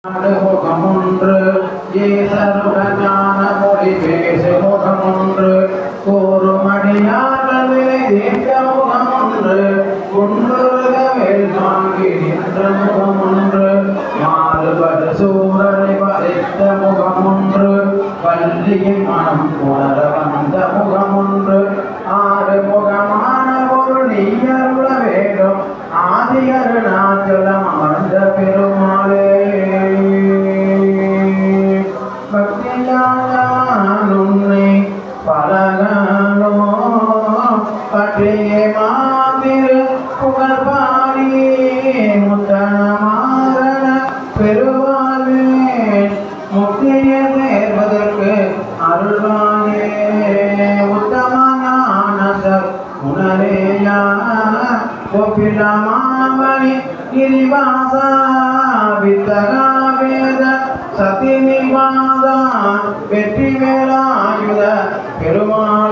முகமொன்று ஏசருட ஞான மொழி பேசு முகமொன்று கூறுமடியார்கள் விலை தீர்க்க முகமொன்று குன்றுருகவேல் தாங்கி நின்ற முகமொன்று மாறுபடு சூரரை வதைத்த முகமொன்று வள்ளியின் மனம் உணர வந்த முகமொன்று ஆறு முகமான பொருள் நீயருள வேண்டும் ஆதியருணாச்சலம் அமர்ந்த பெருமாளே பக்தியானுன்னை பலகானோ பற்றியே மாதிரு புகழ் பாடியே முத்தனமாரண பெருவாழ்வே முக்தியை சேர்வதற்கு அருள்வாயே உத்தமஞான உணரேயா ஒப்பிலமாமணி கிரிவாசா வித்தகா வேத சதி நிவாதா வெற்றி வேலாயுத பெருமாள்